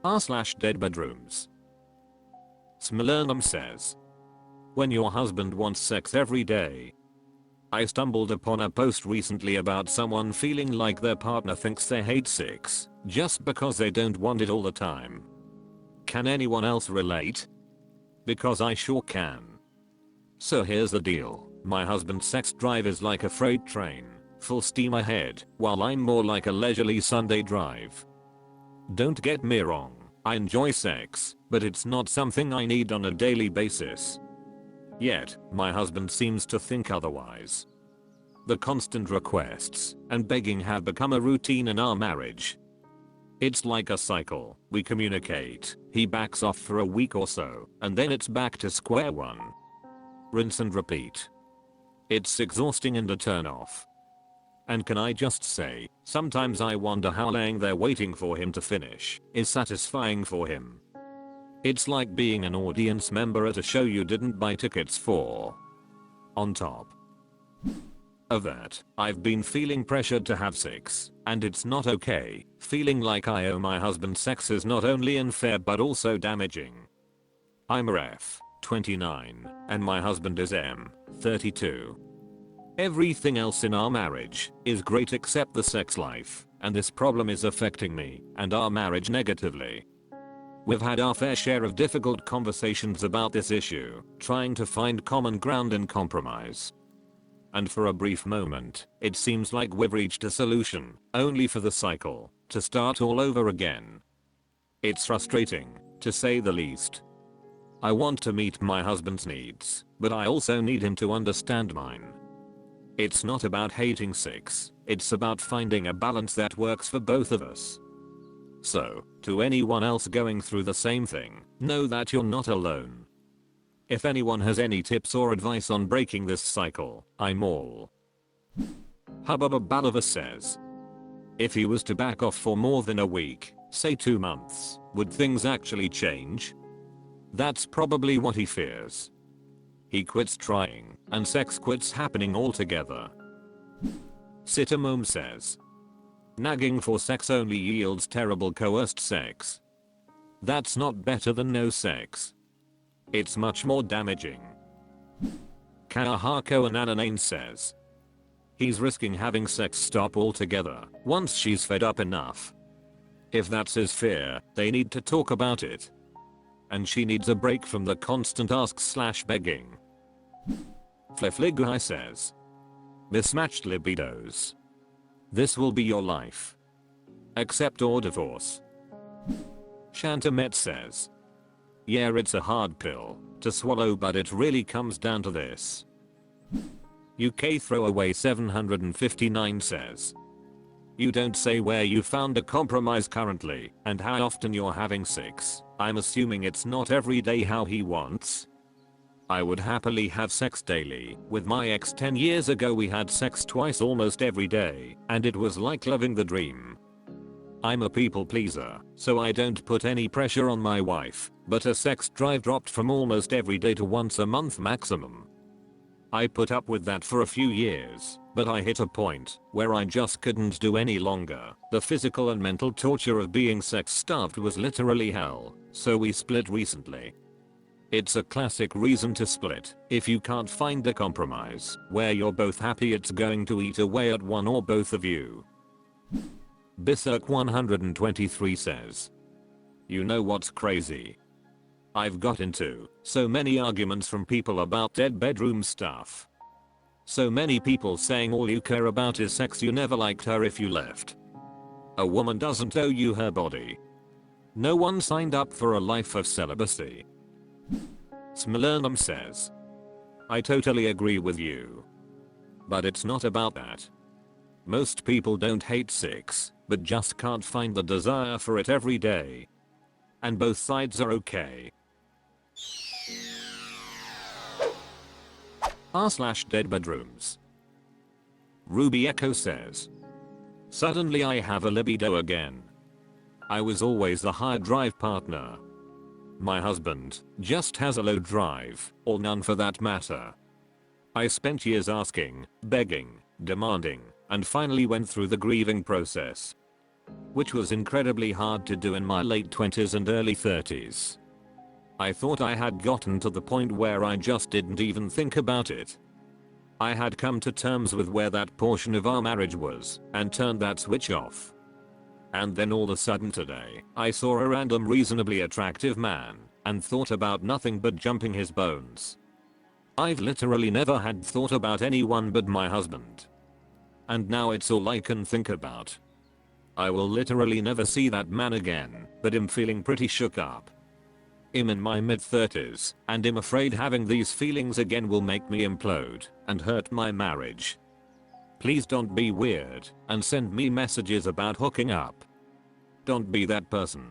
r/DeadBedrooms. Smilernum says, when your husband wants sex every day. I stumbled upon a post recently about someone feeling like their partner thinks they hate sex just because they don't want it all the time. Can anyone else relate? Because I sure can. So here's the deal. My husband's sex drive is like a freight train, full steam ahead, while I'm more like a leisurely Sunday drive. Don't get me wrong, I enjoy sex, but it's not something I need on a daily basis. Yet, my husband seems to think otherwise. The constant requests and begging have become a routine in our marriage. It's like a cycle. We communicate, he backs off for a week or so, and then it's back to square one. Rinse and repeat. It's exhausting and a turn off. And can I just say, sometimes I wonder how laying there waiting for him to finish is satisfying for him. It's like being an audience member at a show you didn't buy tickets for. On top of that, I've been feeling pressured to have sex, and it's not okay. Feeling like I owe my husband sex is not only unfair but also damaging. I'm F, 29, and my husband is M, 32. Everything else in our marriage is great except the sex life, and this problem is affecting me and our marriage negatively. We've had our fair share of difficult conversations about this issue, trying to find common ground and compromise. And for a brief moment, it seems like we've reached a solution, only for the cycle to start all over again. It's frustrating, to say the least. I want to meet my husband's needs, but I also need him to understand mine. It's not about hating sex, it's about finding a balance that works for both of us. So, to anyone else going through the same thing, know that you're not alone. If anyone has any tips or advice on breaking this cycle, I'm all. Hubbabalava says, if he was to back off for more than a week, say 2 months, would things actually change? That's probably what he fears. He quits trying, and sex quits happening altogether. Sitamome says, nagging for sex only yields terrible coerced sex. That's not better than no sex. It's much more damaging. Kahako Ananane says, he's risking having sex stop altogether once she's fed up enough. If that's his fear, they need to talk about it. And she needs a break from the constant ask/begging. Flefliguhai says, mismatched libidos. This will be your life. Accept or divorce. Shantamet says, yeah, it's a hard pill to swallow, but it really comes down to this. UK Throwaway 759 says, you don't say where you found a compromise currently and how often you're having sex. I'm assuming it's not every day how he wants. I would happily have sex daily. With my ex 10 years ago we had sex twice almost every day, and it was like living the dream. I'm a people pleaser, so I don't put any pressure on my wife, but her sex drive dropped from almost every day to once a month maximum. I put up with that for a few years, but I hit a point where I just couldn't do any longer. The physical and mental torture of being sex starved was literally hell, so we split recently. It's a classic reason to split if you can't find a compromise where you're both happy. It's going to eat away at one or both of you. Bisirk 123 says, you know what's crazy? I've got into so many arguments from people about dead bedroom stuff. So many people saying all you care about is sex. You never liked her if you left. A woman doesn't owe you her body. No one signed up for a life of celibacy. Smilernum says, I totally agree with you. But it's not about that. Most people don't hate sex, but just can't find the desire for it every day. And both sides are okay. r/DeadBedrooms. Ruby Echo says, suddenly I have a libido again. I was always the higher drive partner. My husband just has a low drive, or none for that matter. I spent years asking, begging, demanding, and finally went through the grieving process. which was incredibly hard to do in my late 20s and early 30s. I thought I had gotten to the point where I just didn't even think about it. I had come to terms with where that portion of our marriage was and turned that switch off. And then all of a sudden today, I saw a random reasonably attractive man and thought about nothing but jumping his bones. I've literally never had thought about anyone but my husband. And now it's all I can think about. I will literally never see that man again, but I'm feeling pretty shook up. I'm in my mid-30s, and I'm afraid having these feelings again will make me implode and hurt my marriage. Please don't be weird and send me messages about hooking up. Don't be that person.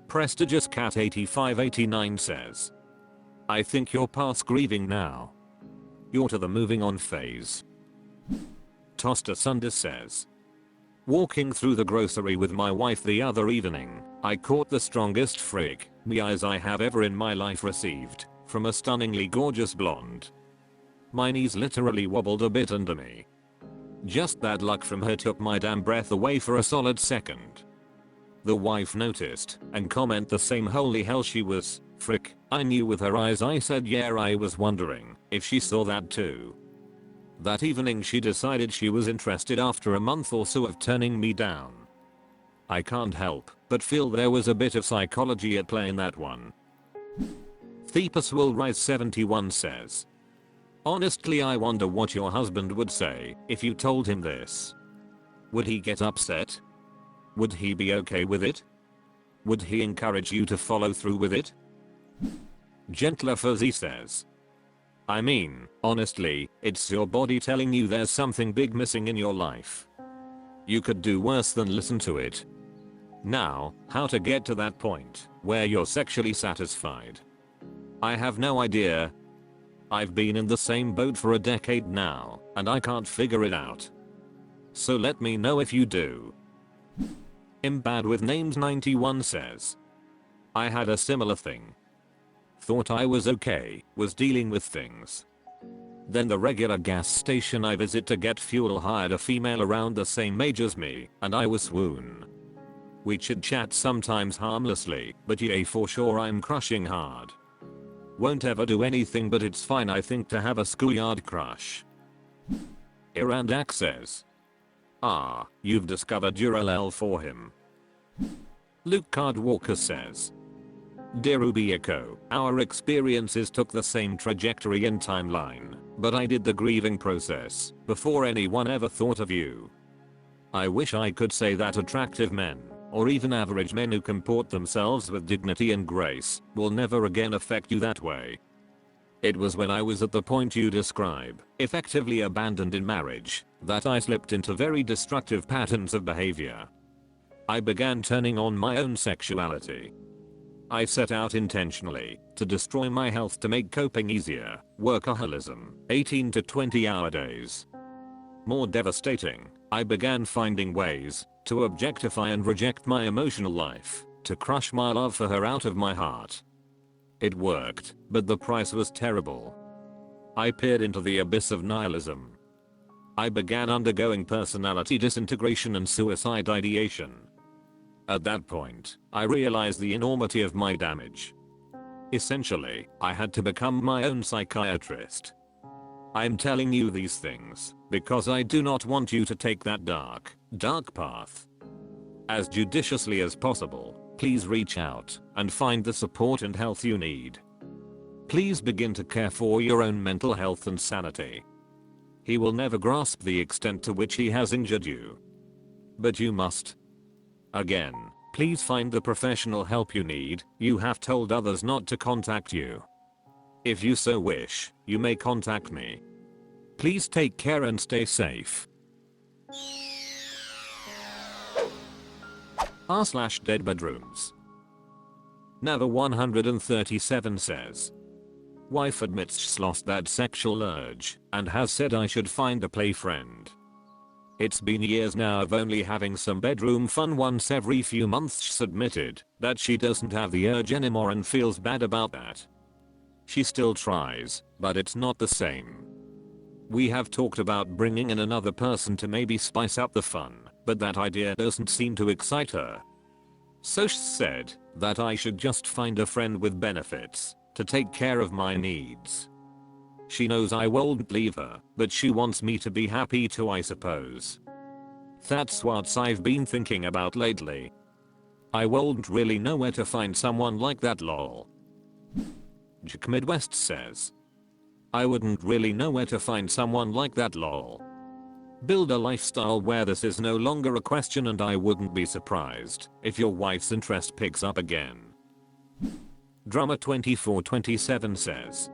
Prestigious Cat 8589 says, I think you're past grieving now. You're to the moving on phase. Tosta Sunder says, walking through the grocery with my wife the other evening, I caught the strongest freak me eyes I have ever in my life received from a stunningly gorgeous blonde. My knees literally wobbled a bit under me. Just that look from her took my damn breath away for a solid second. The wife noticed and comment the same, holy hell, she was, frick, I knew with her eyes. I said yeah, I was wondering if she saw that too. That evening she decided she was interested after a month or so of turning me down. I can't help but feel there was a bit of psychology at play in that one. Thepus Will Rise 71 says, honestly, I wonder what your husband would say if you told him this. Would he get upset? Would he be okay with it? Would he encourage you to follow through with it? Gentler Fuzzy says, I mean, honestly, it's your body telling you there's something big missing in your life. You could do worse than listen to it. Now, how to get to that point where you're sexually satisfied? I have no idea. I've been in the same boat for a decade now, and I can't figure it out. So let me know if you do. I'm Bad with Names 91 says, I had a similar thing. Thought I was okay, was dealing with things. Then the regular gas station I visit to get fuel hired a female around the same age as me, and I was swoon. We chit chat sometimes harmlessly, but yeah, for sure I'm crushing hard. Won't ever do anything, but it's fine I think to have a schoolyard crush. Irandak says, ah, you've discovered your LL for him. Luke Cardwalker says, dear Ruby Echo, our experiences took the same trajectory in timeline, but I did the grieving process before anyone ever thought of you. I wish I could say that attractive men, or even average men who comport themselves with dignity and grace, will never again affect you that way. It was when I was at the point you describe, effectively abandoned in marriage, that I slipped into very destructive patterns of behavior. I began turning on my own sexuality. I set out intentionally to destroy my health to make coping easier, workaholism, 18 to 20 hour days. More devastating, I began finding ways to objectify and reject my emotional life, to crush my love for her out of my heart. It worked, but the price was terrible. I peered into the abyss of nihilism. I began undergoing personality disintegration and suicide ideation. At that point, I realized the enormity of my damage. Essentially, I had to become my own psychiatrist. I'm telling you these things because I do not want you to take that dark path. As judiciously as possible, please reach out and find the support and health you need. Please begin to care for your own mental health and sanity. He will never grasp the extent to which he has injured you. But you must. Again, please find the professional help you need. You have told others not to contact you. If you so wish, you may contact me. Please take care and stay safe. r/DeadBedrooms. Never 137 says, wife admits she's lost that sexual urge and has said I should find a play friend. It's been years now of only having some bedroom fun once every few months. She's admitted that she doesn't have the urge anymore and feels bad about that. She still tries, but it's not the same. We have talked about bringing in another person to maybe spice up the fun, but that idea doesn't seem to excite her. So she said that I should just find a friend with benefits to take care of my needs. She knows I won't leave her, but she wants me to be happy too, I suppose. That's what I've been thinking about lately. I won't really know where to find someone like that, lol. Jack Midwest says, I wouldn't really know where to find someone like that, lol. Build a lifestyle where this is no longer a question, and I wouldn't be surprised if your wife's interest picks up again. Drummer2427 says,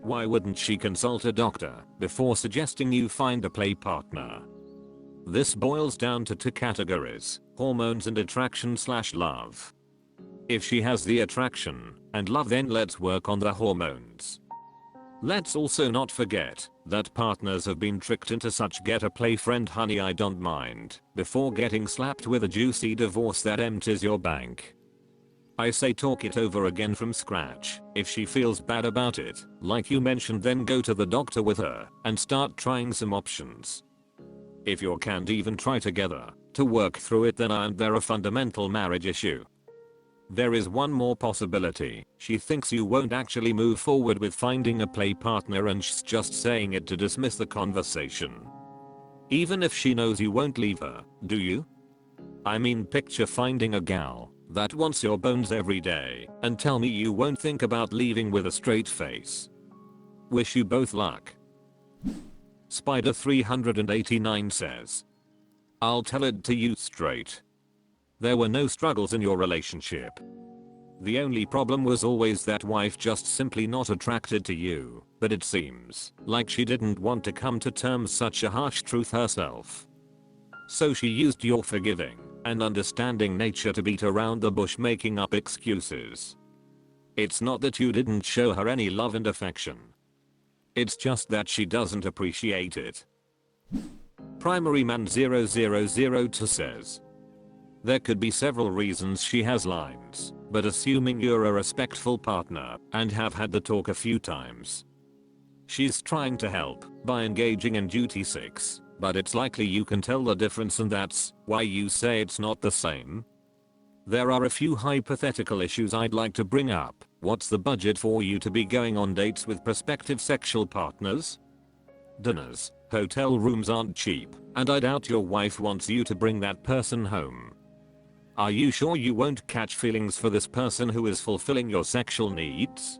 why wouldn't she consult a doctor before suggesting you find a play partner? This boils down to two categories: hormones and attraction/love. If she has the attraction and love, then let's work on the hormones. Let's also not forget that partners have been tricked into such get a play friend honey I don't mind before getting slapped with a juicy divorce that empties your bank. I say talk it over again from scratch. If she feels bad about it, like you mentioned, then go to the doctor with her and start trying some options. If you can't even try together to work through it, then aren't there a fundamental marriage issue? There is one more possibility. She thinks you won't actually move forward with finding a play partner and she's just saying it to dismiss the conversation. Even if she knows you won't leave her, do you? I mean, picture finding a gal that wants your bones every day and tell me you won't think about leaving with a straight face. Wish you both luck. Spider389 says, I'll tell it to you straight. There were no struggles in your relationship. The only problem was always that wife just simply not attracted to you, but it seems like she didn't want to come to terms such a harsh truth herself. So she used your forgiving and understanding nature to beat around the bush, making up excuses. It's not that you didn't show her any love and affection. It's just that she doesn't appreciate it. Primary Man 0002 says, there could be several reasons she has lines, but assuming you're a respectful partner and have had the talk a few times, she's trying to help by engaging in duty 6, but it's likely you can tell the difference, and that's why you say it's not the same. There are a few hypothetical issues I'd like to bring up. What's the budget for you to be going on dates with prospective sexual partners? Dinners, hotel rooms aren't cheap, and I doubt your wife wants you to bring that person home. Are you sure you won't catch feelings for this person who is fulfilling your sexual needs?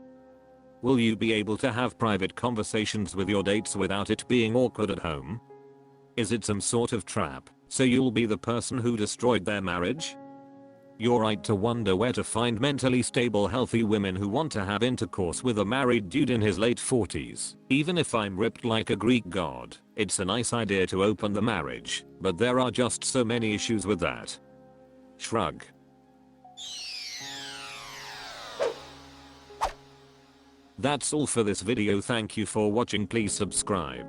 Will you be able to have private conversations with your dates without it being awkward at home? Is it some sort of trap, so you'll be the person who destroyed their marriage? You're right to wonder where to find mentally stable, healthy women who want to have intercourse with a married dude in his late 40s. Even if I'm ripped like a Greek god, it's a nice idea to open the marriage, but there are just so many issues with that. Shrug. That's all for this video. Thank you for watching. Please subscribe.